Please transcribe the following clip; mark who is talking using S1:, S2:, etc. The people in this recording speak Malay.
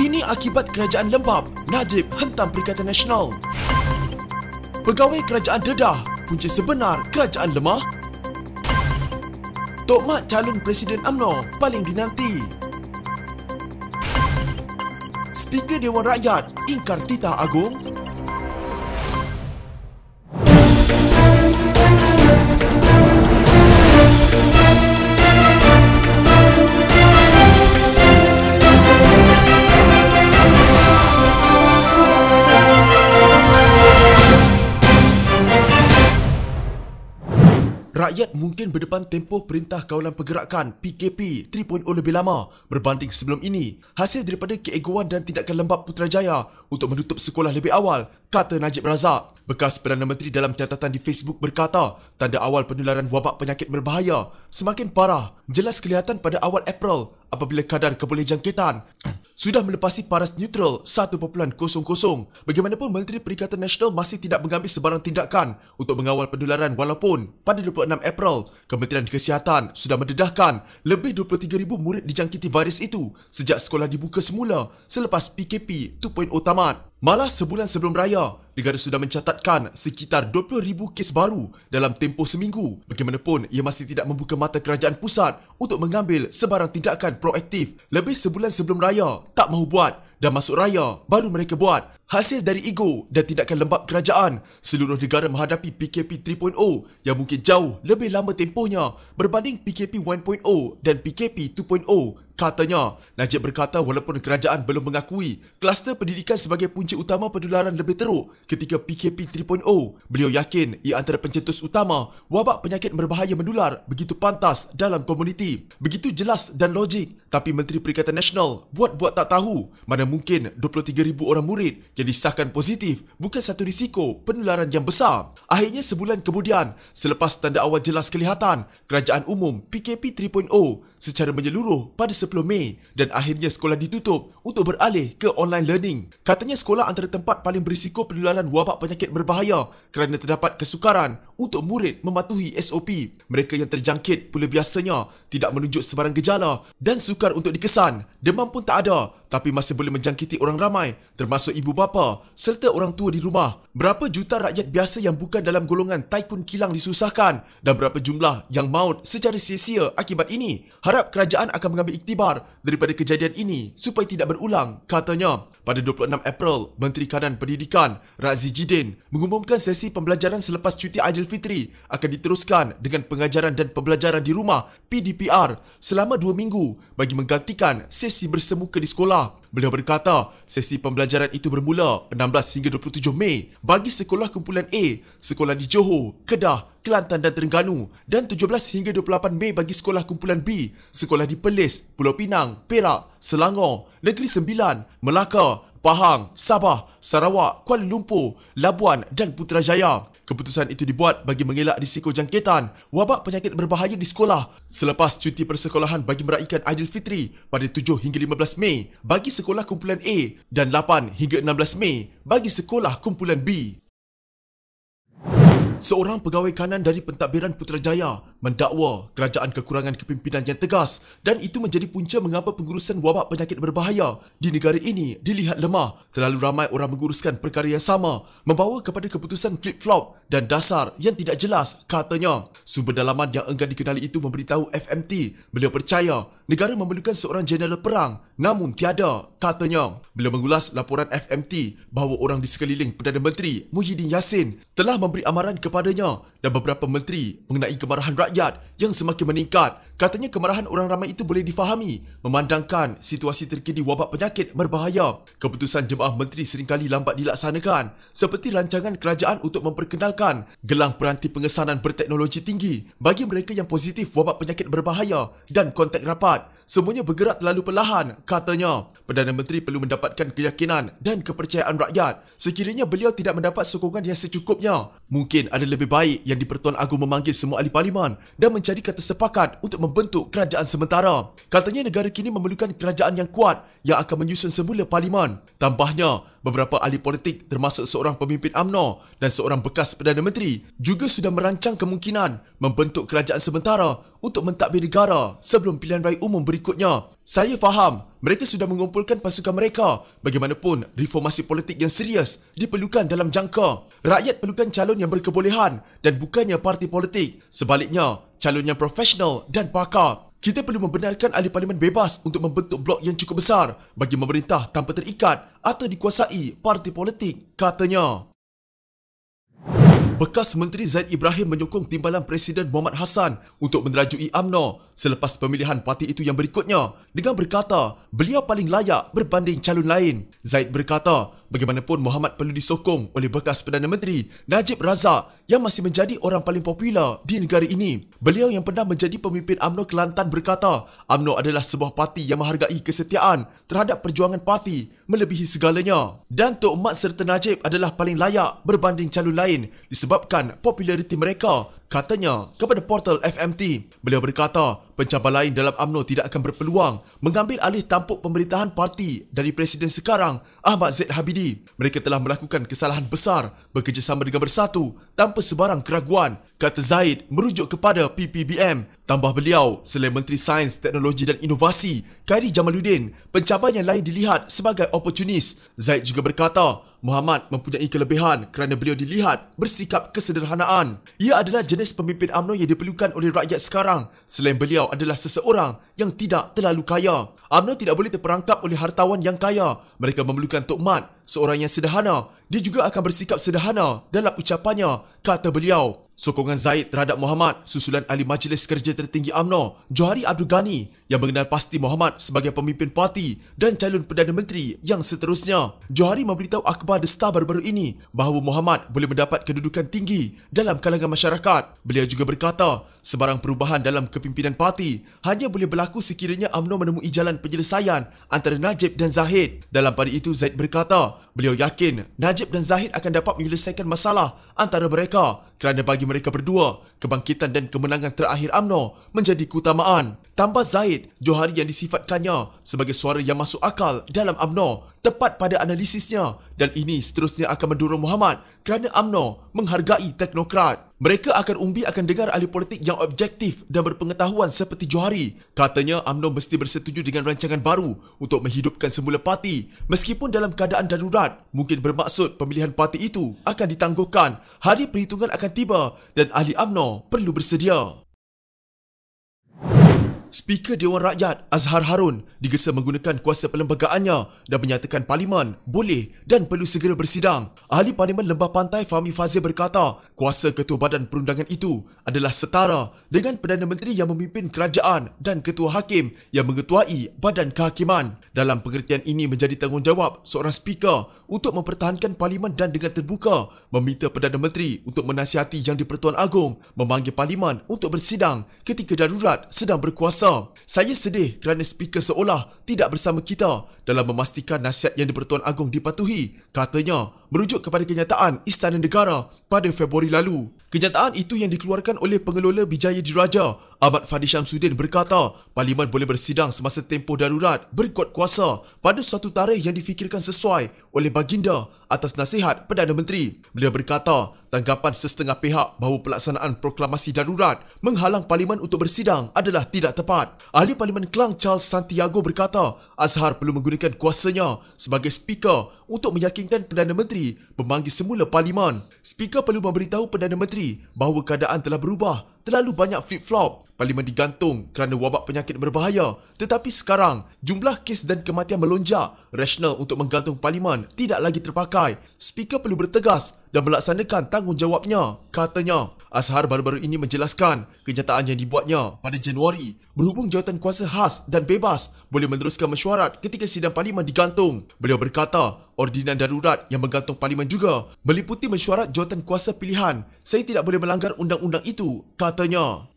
S1: Ini akibat kerajaan lembab, Najib hentam Perikatan Nasional. Pegawai kerajaan dedah, punca sebenar kerajaan lemah. Tok Mat calon Presiden UMNO paling dinanti. Speaker Dewan Rakyat ingkar titah agung. Rakyat mungkin berdepan tempoh Perintah Kawalan Pergerakan PKP 3.0 lebih lama berbanding sebelum ini hasil daripada keegoan dan tindakan lembab Putrajaya untuk menutup sekolah lebih awal, kata Najib Razak. Bekas Perdana Menteri dalam catatan di Facebook berkata, tanda awal penularan wabak penyakit berbahaya semakin parah jelas kelihatan pada awal April apabila kadar kebolehjangkitan sudah melepasi paras neutral 1.00. Bagaimanapun, Menteri Perikatan Nasional masih tidak mengambil sebarang tindakan untuk mengawal penularan walaupun pada 26 April, Kementerian Kesihatan sudah mendedahkan lebih 23,000 murid dijangkiti virus itu sejak sekolah dibuka semula selepas PKP 2.0 tamat. Malah sebulan sebelum raya, negara sudah mencatatkan sekitar 20,000 kes baru dalam tempoh seminggu. Bagaimanapun, ia masih tidak membuka mata kerajaan pusat untuk mengambil sebarang tindakan proaktif. Lebih sebulan sebelum raya, tak mahu buat, dan masuk raya, baru mereka buat. Hasil dari ego dan tindakan lembab kerajaan, seluruh negara menghadapi PKP 3.0 yang mungkin jauh lebih lama tempohnya berbanding PKP 1.0 dan PKP 2.0. Katanya, Najib berkata walaupun kerajaan belum mengakui kluster pendidikan sebagai punca utama penularan lebih teruk ketika PKP 3.0, beliau yakin ia antara pencetus utama wabak penyakit berbahaya menular begitu pantas dalam komuniti. Begitu jelas dan logik, tapi Menteri Perikatan Nasional buat-buat tak tahu mana mungkin 23,000 orang murid yang disahkan positif bukan satu risiko penularan yang besar. Akhirnya sebulan kemudian, selepas tanda awal jelas kelihatan, kerajaan umum PKP 3.0 secara menyeluruh pada 10 Mei dan akhirnya sekolah ditutup untuk beralih ke online learning. Katanya sekolah antara tempat paling berisiko penularan wabak penyakit berbahaya kerana terdapat kesukaran untuk murid mematuhi SOP. Mereka yang terjangkit pula biasanya tidak menunjuk sebarang gejala dan sukar untuk dikesan. Demam pun tak ada, tapi masih boleh menjangkiti orang ramai termasuk ibu bapa serta orang tua di rumah. Berapa juta rakyat biasa yang bukan dalam golongan taikun kilang disusahkan dan berapa jumlah yang maut secara sia-sia akibat ini. Harap kerajaan akan mengambil iktibar daripada kejadian ini supaya tidak berulang, katanya. Pada 26 April, Menteri Kanan Pendidikan Razzie Jidin mengumumkan sesi pembelajaran selepas cuti Aidilfitri akan diteruskan dengan pengajaran dan pembelajaran di rumah PDPR selama 2 minggu bagi menggantikan sesi bersemuka di sekolah. Beliau berkata, sesi pembelajaran itu bermula 16 hingga 27 Mei bagi sekolah kumpulan A, sekolah di Johor, Kedah, Kelantan dan Terengganu, dan 17 hingga 28 Mei bagi sekolah kumpulan B, sekolah di Perlis, Pulau Pinang, Perak, Selangor, Negeri Sembilan, Melaka, Pahang, Sabah, Sarawak, Kuala Lumpur, Labuan dan Putrajaya. Keputusan itu dibuat bagi mengelak risiko jangkitan wabak penyakit berbahaya di sekolah selepas cuti persekolahan bagi meraihkan Aidilfitri pada 7 hingga 15 Mei bagi sekolah kumpulan A dan 8 hingga 16 Mei bagi sekolah kumpulan B. Seorang pegawai kanan dari pentadbiran Putrajaya mendakwa kerajaan kekurangan kepimpinan yang tegas dan itu menjadi punca mengapa pengurusan wabak penyakit berbahaya di negara ini dilihat lemah. Terlalu ramai orang menguruskan perkara yang sama membawa kepada keputusan flip-flop dan dasar yang tidak jelas, katanya. Sumber dalaman yang enggan dikenali itu memberitahu FMT beliau percaya negara memerlukan seorang jeneral perang namun tiada, katanya. Beliau mengulas laporan FMT bahawa orang di sekeliling Perdana Menteri Muhyiddin Yassin telah memberi amaran kepadanya dan beberapa menteri mengenai kemarahan rakyat yang semakin meningkat. Katanya kemarahan orang ramai itu boleh difahami memandangkan situasi terkini wabak penyakit berbahaya. Keputusan jemaah menteri seringkali lambat dilaksanakan seperti rancangan kerajaan untuk memperkenalkan gelang peranti pengesanan berteknologi tinggi bagi mereka yang positif wabak penyakit berbahaya dan kontak rapat. Semuanya bergerak terlalu perlahan, katanya. Perdana Menteri perlu mendapatkan keyakinan dan kepercayaan rakyat. Sekiranya beliau tidak mendapat sokongan yang secukupnya, mungkin ada lebih baik yang di-Pertuan Agong memanggil semua ahli parlimen dan mencari kata sepakat untuk membentuk kerajaan sementara. Katanya negara kini memerlukan kerajaan yang kuat yang akan menyusun semula parlimen. Tambahnya, beberapa ahli politik termasuk seorang pemimpin UMNO dan seorang bekas Perdana Menteri juga sudah merancang kemungkinan membentuk kerajaan sementara untuk mentadbir negara sebelum pilihan raya umum berikutnya. Saya faham mereka sudah mengumpulkan pasukan mereka. Bagaimanapun, reformasi politik yang serius diperlukan dalam jangka. Rakyat perlukan calon yang berkebolehan dan bukannya parti politik. Sebaliknya, calon yang profesional dan pakar. Kita perlu membenarkan ahli parlimen bebas untuk membentuk blok yang cukup besar bagi memerintah tanpa terikat atau dikuasai parti politik, katanya. Bekas Menteri Zaid Ibrahim menyokong timbalan Presiden Muhammad Hassan untuk menerajui UMNO selepas pemilihan parti itu yang berikutnya dengan berkata beliau paling layak berbanding calon lain. Zaid berkata bagaimanapun Muhammad perlu disokong oleh bekas Perdana Menteri Najib Razak yang masih menjadi orang paling popular di negara ini. Beliau yang pernah menjadi pemimpin UMNO Kelantan berkata UMNO adalah sebuah parti yang menghargai kesetiaan terhadap perjuangan parti melebihi segalanya. Dan Tok Mat serta Najib adalah paling layak berbanding calon lain disebabkan populariti mereka, katanya kepada portal FMT. Beliau berkata, pencabar lain dalam UMNO tidak akan berpeluang mengambil alih tampuk pemerintahan parti dari Presiden sekarang, Ahmad Zaid Habidi. Mereka telah melakukan kesalahan besar bekerjasama dengan bersatu tanpa sebarang keraguan, kata Zaid merujuk kepada PPBM. Tambah beliau, selain Menteri Sains, Teknologi dan Inovasi, Khairi Jamaluddin, pencabar yang lain dilihat sebagai oportunis. Zaid juga berkata, Muhammad mempunyai kelebihan kerana beliau dilihat bersikap kesederhanaan. Ia adalah jenis pemimpin UMNO yang diperlukan oleh rakyat sekarang. Selain beliau adalah seseorang yang tidak terlalu kaya. UMNO tidak boleh terperangkap oleh hartawan yang kaya. Mereka memerlukan Tok Mat, seorang yang sederhana. Dia juga akan bersikap sederhana dalam ucapannya, kata beliau. Sokongan Zaid terhadap Muhammad susulan Ahli Majlis Kerja Tertinggi UMNO, Johari Abdul Ghani, yang mengenal pasti Muhammad sebagai pemimpin parti dan calon Perdana Menteri yang seterusnya. Johari memberitahu akhbar The Star baru-baru ini bahawa Muhammad boleh mendapat kedudukan tinggi dalam kalangan masyarakat. Beliau juga berkata, sebarang perubahan dalam kepimpinan parti hanya boleh berlaku sekiranya UMNO menemui jalan penyelesaian antara Najib dan Zahid. Dalam pada itu, Zaid berkata, beliau yakin Najib dan Zahid akan dapat menyelesaikan masalah antara mereka kerana bagi mereka berdua, kebangkitan dan kemenangan terakhir UMNO menjadi keutamaan. Tambah Zaid, Johari yang disifatkannya sebagai suara yang masuk akal dalam UMNO tepat pada analisisnya dan ini seterusnya akan mendorong Muhammad kerana UMNO menghargai teknokrat. Mereka akan dengar ahli politik yang objektif dan berpengetahuan seperti Johari. Katanya UMNO mesti bersetuju dengan rancangan baru untuk menghidupkan semula parti meskipun dalam keadaan darurat. Mungkin bermaksud pemilihan parti itu akan ditangguhkan. Hari perhitungan akan tiba dan ahli UMNO perlu bersedia. Speaker Dewan Rakyat Azhar Harun digesa menggunakan kuasa perlembagaannya dan menyatakan Parlimen boleh dan perlu segera bersidang. Ahli Parlimen Lembah Pantai Fahmi Fazil berkata, kuasa Ketua Badan Perundangan itu adalah setara dengan Perdana Menteri yang memimpin kerajaan dan Ketua Hakim yang mengetuai Badan Kehakiman. Dalam pengertian ini menjadi tanggungjawab seorang speaker untuk mempertahankan Parlimen dan dengan terbuka meminta Perdana Menteri untuk menasihati Yang di-Pertuan Agong memanggil Parlimen untuk bersidang ketika darurat sedang berkuasa. Saya sedih kerana speaker seolah tidak bersama kita dalam memastikan nasihat Yang di-Pertuan Agong dipatuhi, katanya merujuk kepada kenyataan Istana Negara pada Februari lalu. Kenyataan itu yang dikeluarkan oleh pengelola Bijaya Diraja Ahmad Fadi Syamsuddin berkata Parlimen boleh bersidang semasa tempoh darurat berkuat kuasa pada suatu tarikh yang difikirkan sesuai oleh baginda atas nasihat Perdana Menteri. Beliau berkata tanggapan sesetengah pihak bahawa pelaksanaan proklamasi darurat menghalang Parlimen untuk bersidang adalah tidak tepat. Ahli Parlimen Klang Charles Santiago berkata Azhar perlu menggunakan kuasanya sebagai speaker untuk meyakinkan Perdana Menteri memanggil semula Parlimen. Speaker perlu memberitahu Perdana Menteri bahawa keadaan telah berubah. Terlalu banyak flip-flop. Parlimen digantung kerana wabak penyakit berbahaya. Tetapi sekarang, jumlah kes dan kematian melonjak. Rasional untuk menggantung Parlimen tidak lagi terpakai. Speaker perlu bertegas dan melaksanakan tanggungjawabnya, katanya. Azhar baru-baru ini menjelaskan kenyataan yang dibuatnya pada Januari berhubung jawatan kuasa khas dan bebas boleh meneruskan mesyuarat ketika sidang Parlimen digantung. Beliau berkata, ordinan darurat yang menggantung Parlimen juga meliputi mesyuarat jawatan kuasa pilihan. Saya tidak boleh melanggar undang-undang itu, katanya.